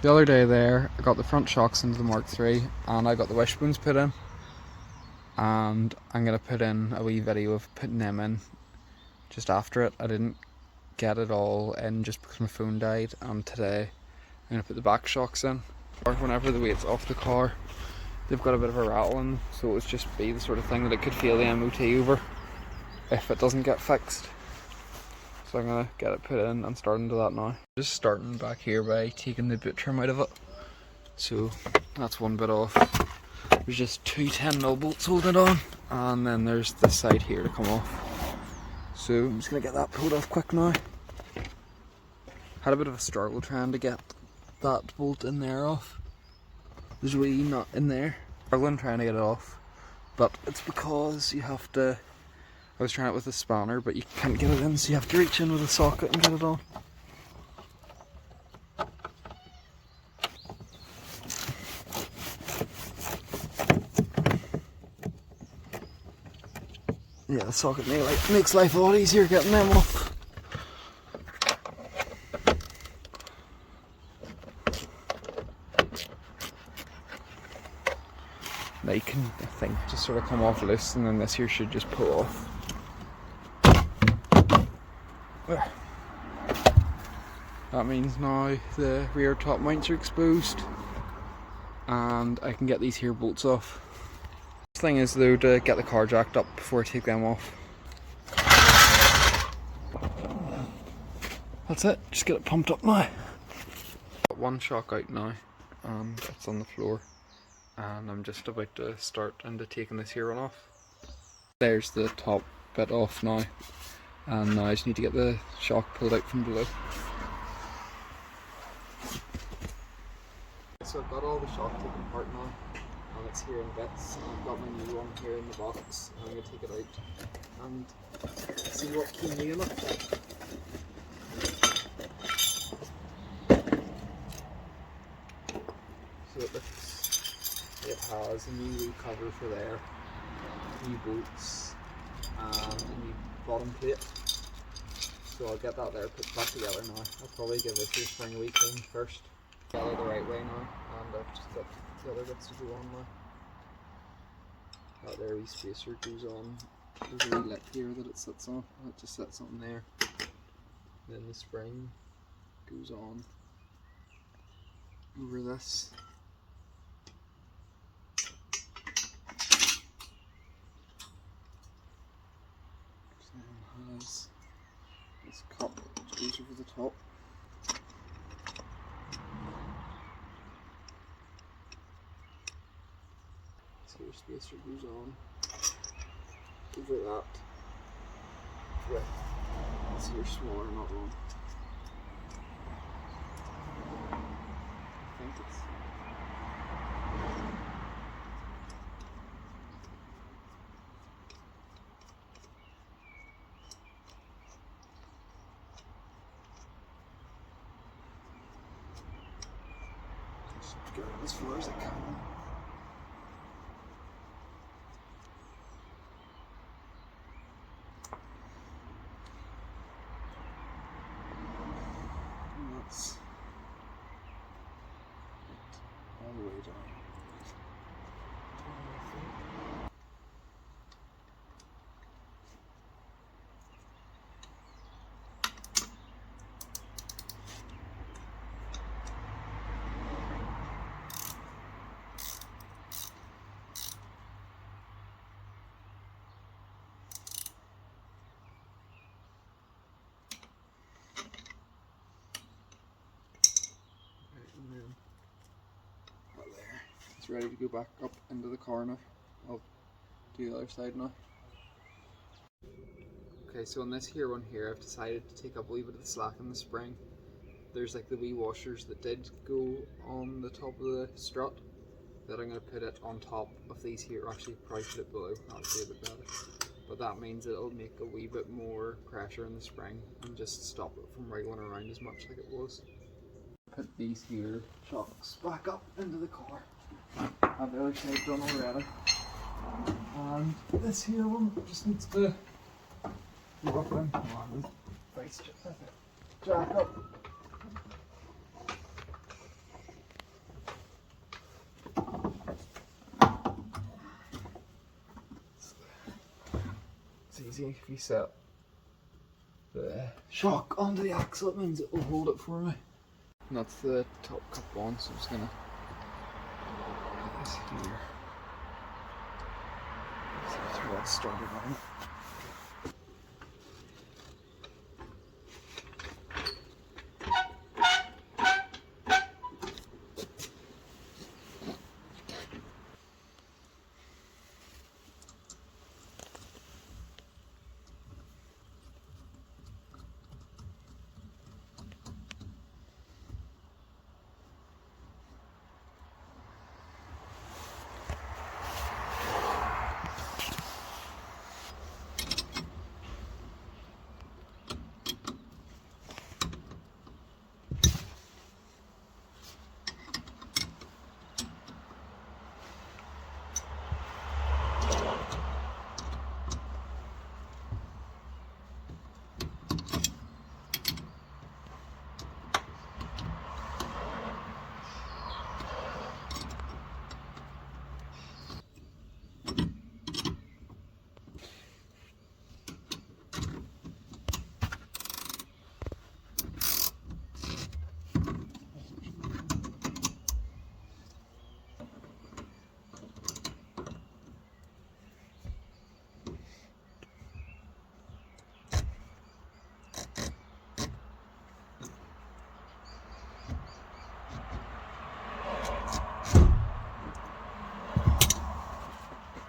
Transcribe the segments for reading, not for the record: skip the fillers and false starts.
The other day there, I got the front shocks into the mk3 and I got the wishbones put in, and I'm going to put in a wee video of putting them in just after it. I didn't get it all in just because my phone died, and today I'm going to put the back shocks in. Or whenever the weight's off the car, they've got a bit of a rattle in, so it would just be the sort of thing that it could fail the MOT over if it doesn't get fixed. So I'm going to get it put in and start into that now. Just starting back here by taking the boot trim out of it. So that's one bit off. There's just two 10mm bolts holding it on, and then there's this side here to come off. So I'm just going to get that pulled off quick now. Had a bit of a struggle trying to get that bolt in there off. There's a wee nut in there. Struggling trying to get it off, but it's because you have to. I was trying it with a spanner, but you can't get it in, so you have to reach in with a socket and get it on. Yeah, the socket makes life a lot easier getting them off. They can, I think, just sort of come off loose, and then this here should just pull off. That means now the rear top mounts are exposed and I can get these here bolts off. The thing is though to get the car jacked up before I take them off. That's it, just get it pumped up now. Got one shock out now and it's on the floor, and I'm just about to start into taking this here one off. There's the top bit off now, and now I just need to get the shock pulled out from below. So I've got all the shock taken apart now, and it's here in bits, and I've got my new one here in the box, and I'm going to take it out and see what came in it. So it has a new cover for there, new bolts, and a new bottom plate. So I'll get that there put back together now. I'll probably give this a spring a wee clean first. Got it the right way now, and I've just got the other bits to go on now. That there wee spacer goes on. There's a wee lip here that it sits on, and it just sits on there. Then the spring goes on over this. Then has this cup which goes over the top. So your spacer goes on over that with this here smaller nut on. I think it's just get it as far as I can. All the way down. It's ready to go back up into the car now. I'll do the other side now. Okay, so on this here one here, I've decided to take up a wee bit of the slack in the spring. There's like the wee washers that did go on the top of the strut, that I'm going to put it on top of these here, or actually probably put it below, that'll be a bit better. But that means it'll make a wee bit more pressure in the spring and just stop it from wriggling around as much like it was. Put these here shocks back up into the car. Have the other side done already, and this here one just needs to go up and come on, face jack up. easy if you set the shock onto the axle, it means it will hold it for me. And that's the top cup one, so I'm just gonna put this here. So throw that started on it.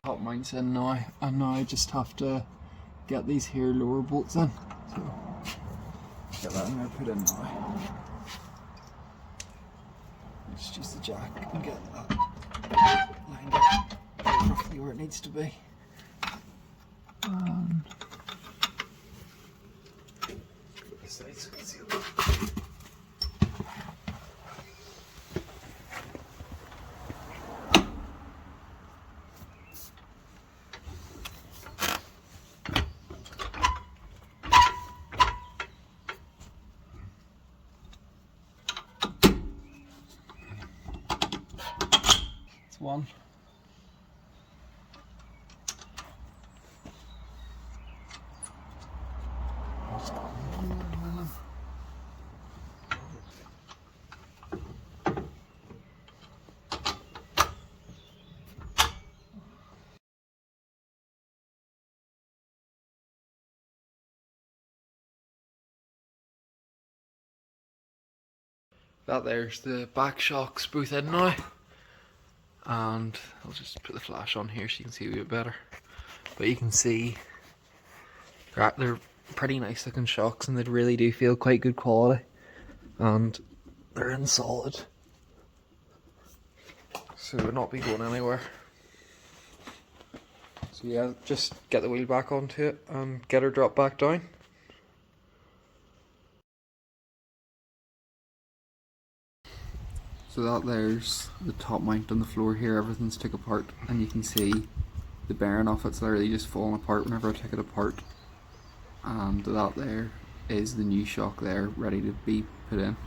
Top mounts in now, and now I just have to get these here lower bolts in. So get that in there, put in now. Just use the jack and get that lined up roughly where it needs to be. And put this side so you can see it. One. That there's the back shocks both in now. And I'll just put the flash on here so you can see a bit better. But you can see they're pretty nice looking shocks, and they really do feel quite good quality. And they're in solid, so they'll not be going anywhere. So yeah, just get the wheel back onto it and get her dropped back down. So that there's the top mount on the floor here, everything's took apart, and you can see the bearing off it's literally just falling apart whenever I take it apart. And that there is the new shock there, ready to be put in.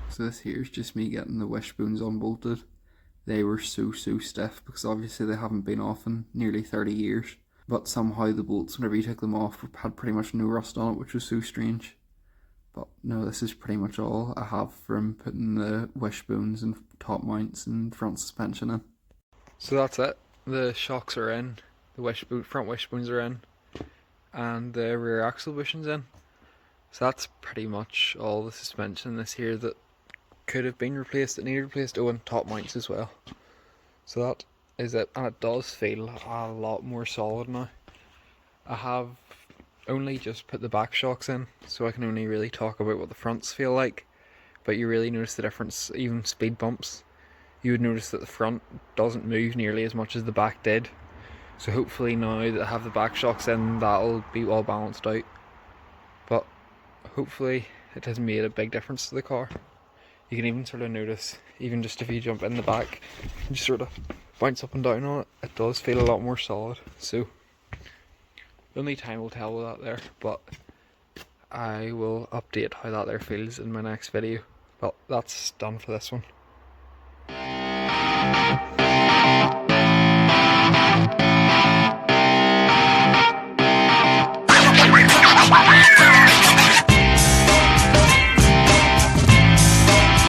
So this here is just me getting the wishbones unbolted. They were so stiff because obviously they haven't been off in nearly 30 years. But somehow the bolts, whenever you took them off, had pretty much no rust on it, which was so strange. But no, this is pretty much all I have from putting the wishbones and top mounts and front suspension in. So that's it. The shocks are in, the front wishbones are in, and the rear axle bushing's in. So that's pretty much all the suspension in this here that could have been replaced, that needed replaced. Oh, and top mounts as well. So that is it, and it does feel a lot more solid now. I have only just put the back shocks in, so I can only really talk about what the fronts feel like, but you really notice the difference. Even speed bumps, you would notice that the front doesn't move nearly as much as the back did. So hopefully now that I have the back shocks in, that'll be all balanced out. But hopefully it has made a big difference to the car. You can even sort of notice, even just if you jump in the back and just sort of bounce up and down on it, it does feel a lot more solid. So only time will tell with that there, but I will update how that there feels in my next video. Well, that's done for this one.